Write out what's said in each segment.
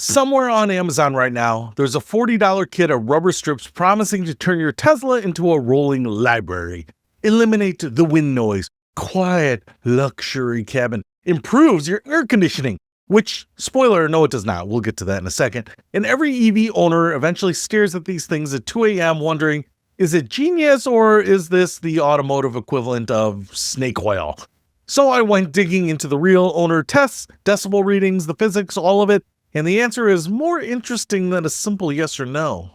Somewhere on Amazon right now, there's a $40 kit of rubber strips promising to turn your Tesla into a rolling library. Eliminate the wind noise, quiet luxury cabin, improves your air conditioning, which, spoiler, no it does not, we'll get to that in a second. And every EV owner eventually stares at these things at 2 a.m. wondering, is it genius or is this the automotive equivalent of snake oil? So I went digging into the real owner tests, decibel readings, the physics, all of it, and the answer is more interesting than a simple yes or no.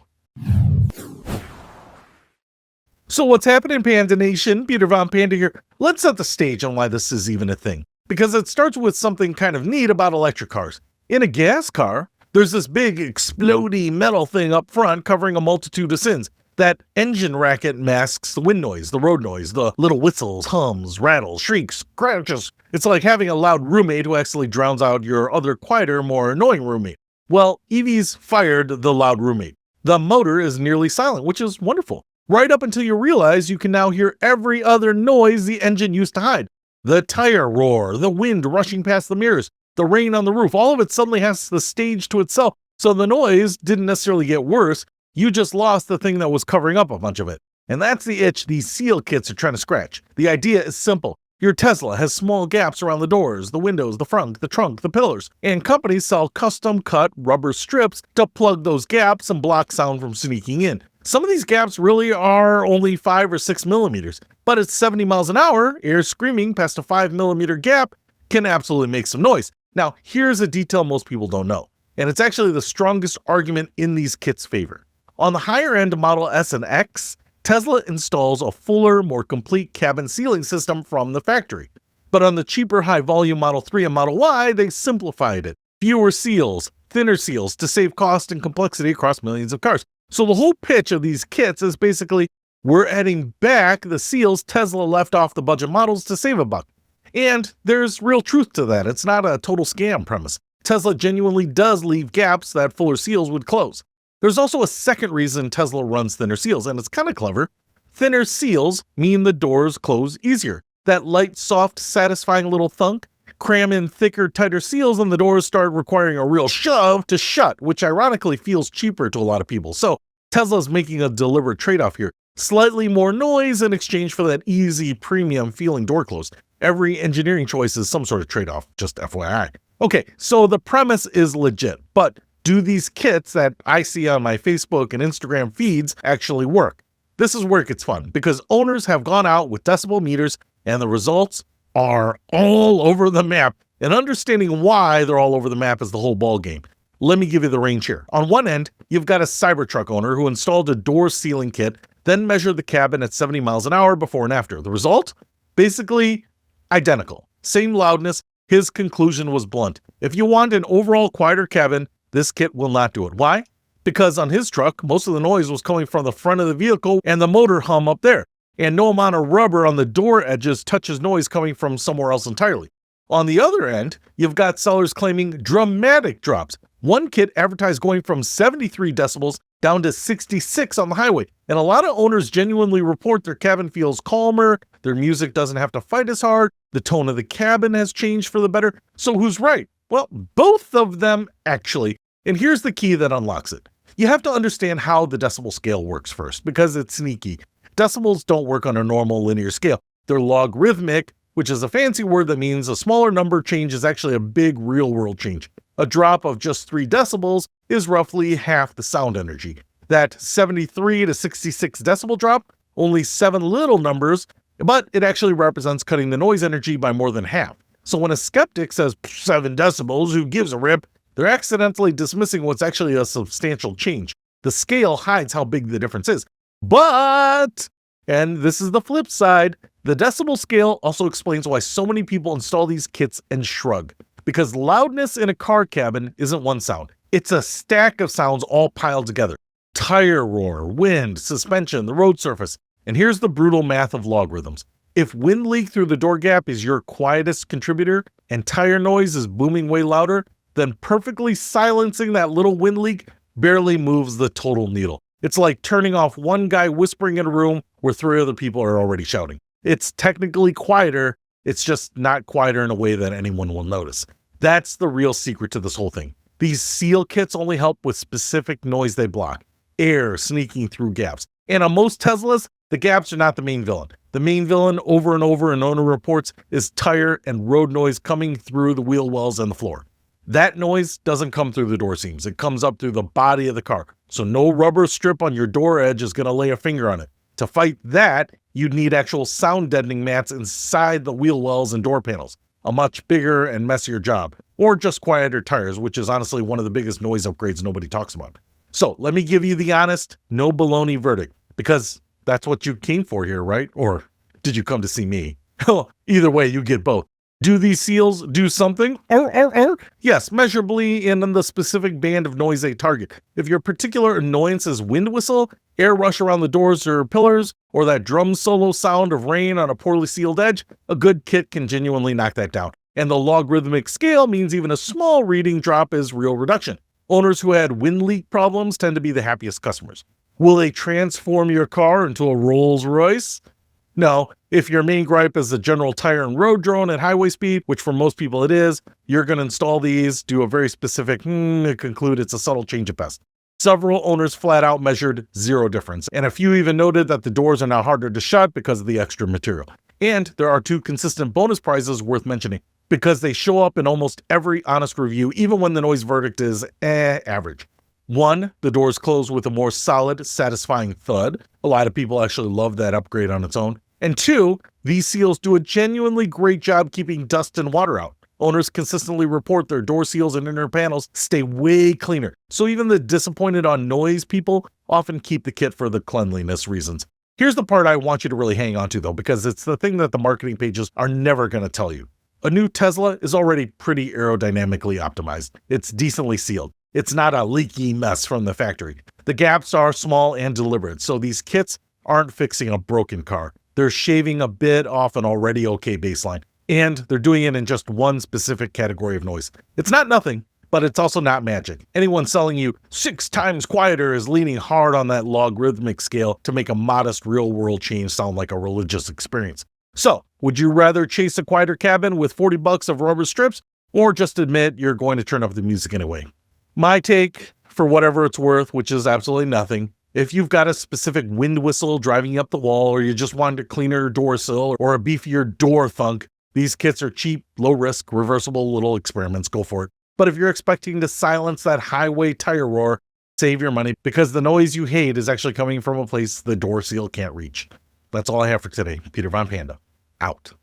So what's happening, Panda Nation? Peter Von Panda here. Let's set the stage on why this is even a thing. Because it starts with something kind of neat about electric cars. In a gas car, there's this big explodey metal thing up front covering a multitude of sins. That engine racket masks the wind noise, the road noise, the little whistles, hums, rattles, shrieks, crashes. It's like having a loud roommate who actually drowns out your other quieter, more annoying roommate. Well, EVs fired the loud roommate. The motor is nearly silent, which is wonderful. Right up until you realize you can now hear every other noise the engine used to hide. The tire roar, the wind rushing past the mirrors, the rain on the roof, all of it suddenly has the stage to itself. So the noise didn't necessarily get worse. You just lost the thing that was covering up a bunch of it. And that's the itch these seal kits are trying to scratch. The idea is simple. Your Tesla has small gaps around the doors, the windows, the front, the trunk, the pillars. And companies sell custom cut rubber strips to plug those gaps and block sound from sneaking in. Some of these gaps really are only 5 or 6 millimeters, but at 70 miles an hour, air screaming past a 5 millimeter gap can absolutely make some noise. Now, here's a detail most people don't know, and it's actually the strongest argument in these kits' favor. On the higher end Model S and X, Tesla installs a fuller, more complete cabin sealing system from the factory. But on the cheaper high-volume Model 3 and Model Y, they simplified it. Fewer seals, thinner seals to save cost and complexity across millions of cars. So the whole pitch of these kits is basically, we're adding back the seals Tesla left off the budget models to save a buck. And there's real truth to that. It's not a total scam premise. Tesla genuinely does leave gaps that fuller seals would close. There's also a second reason Tesla runs thinner seals, and it's kind of clever. Thinner seals mean the doors close easier. That light, soft, satisfying little thunk, cram in thicker, tighter seals, and the doors start requiring a real shove to shut, which ironically feels cheaper to a lot of people. So Tesla's making a deliberate trade-off here. Slightly more noise in exchange for that easy, premium feeling door close. Every engineering choice is some sort of trade-off, just FYI. Okay, so the premise is legit, but do these kits that I see on my Facebook and Instagram feeds actually work? This is where it gets fun, because owners have gone out with decibel meters and the results are all over the map. And understanding why they're all over the map is the whole ball game. Let me give you the range here. On one end, you've got a Cybertruck owner who installed a door sealing kit, then measured the cabin at 70 miles an hour before and after. The result? Basically identical. Same loudness. His conclusion was blunt. If you want an overall quieter cabin, this kit will not do it. Why? Because on his truck, most of the noise was coming from the front of the vehicle and the motor hum up there. And no amount of rubber on the door edges touches noise coming from somewhere else entirely. On the other end, you've got sellers claiming dramatic drops. One kit advertised going from 73 decibels down to 66 on the highway. And a lot of owners genuinely report their cabin feels calmer, their music doesn't have to fight as hard, the tone of the cabin has changed for the better. So who's right? Well, both of them actually. And here's the key that unlocks it. You have to understand how the decibel scale works first, because it's sneaky. Decibels don't work on a normal linear scale. They're logarithmic, which is a fancy word that means a smaller number change is actually a big real-world change. A drop of just 3 decibels is roughly half the sound energy. That 73 to 66 decibel drop, only 7 little numbers, but it actually represents cutting the noise energy by more than half. So when a skeptic says 7 decibels, who gives a rip? They're accidentally dismissing what's actually a substantial change. The scale hides how big the difference is. But, and this is the flip side, the decibel scale also explains why so many people install these kits and shrug. Because loudness in a car cabin isn't one sound. It's a stack of sounds all piled together. Tire roar, wind, suspension, the road surface. And here's the brutal math of logarithms. If wind leak through the door gap is your quietest contributor and tire noise is booming way louder, then perfectly silencing that little wind leak barely moves the total needle. It's like turning off one guy whispering in a room where 3 other people are already shouting. It's technically quieter, it's just not quieter in a way that anyone will notice. That's the real secret to this whole thing. These seal kits only help with specific noise they block, air sneaking through gaps. And on most Teslas, the gaps are not the main villain. The main villain, over and over in owner reports, is tire and road noise coming through the wheel wells and the floor. That noise doesn't come through the door seams. It comes up through the body of the car. So no rubber strip on your door edge is going to lay a finger on it. To fight that, you'd need actual sound deadening mats inside the wheel wells and door panels. A much bigger and messier job. Or just quieter tires, which is honestly one of the biggest noise upgrades nobody talks about. So let me give you the honest, no baloney verdict, because that's what you came for here, right? Or did you come to see me? Either way, you get both. Do these seals do something? Yes, measurably and in the specific band of noise they target. If your particular annoyance is wind whistle, air rush around the doors or pillars, or that drum solo sound of rain on a poorly sealed edge, a good kit can genuinely knock that down. And the logarithmic scale means even a small reading drop is real reduction. Owners who had wind leak problems tend to be the happiest customers. Will they transform your car into a Rolls Royce? No, if your main gripe is the general tire and road drone at highway speed, which for most people it is, you're going to install these, do a very specific, conclude it's a subtle change at best. Several owners flat out measured zero difference, and a few even noted that the doors are now harder to shut because of the extra material. And there are two consistent bonus prizes worth mentioning, because they show up in almost every honest review, even when the noise verdict is average. 1, the doors close with a more solid, satisfying thud. A lot of people actually love that upgrade on its own. And 2, these seals do a genuinely great job keeping dust and water out. Owners consistently report their door seals and inner panels stay way cleaner. So even the disappointed on noise people often keep the kit for the cleanliness reasons. Here's the part I want you to really hang on to though, because it's the thing that the marketing pages are never going to tell you. A new Tesla is already pretty aerodynamically optimized. It's decently sealed. It's not a leaky mess from the factory. The gaps are small and deliberate, so these kits aren't fixing a broken car. They're shaving a bit off an already okay baseline, and they're doing it in just one specific category of noise. It's not nothing, but it's also not magic. Anyone selling you 6 times quieter is leaning hard on that logarithmic scale to make a modest real-world change sound like a religious experience. So, would you rather chase a quieter cabin with $40 of rubber strips, or just admit you're going to turn up the music anyway? My take, for whatever it's worth, which is absolutely nothing, if you've got a specific wind whistle driving you up the wall, or you just wanted a cleaner door sill or a beefier door thunk, these kits are cheap, low risk, reversible little experiments, go for it. But if you're expecting to silence that highway tire roar, save your money, because the noise you hate is actually coming from a place the door seal can't reach. That's all I have for today. Peter Von Panda, out.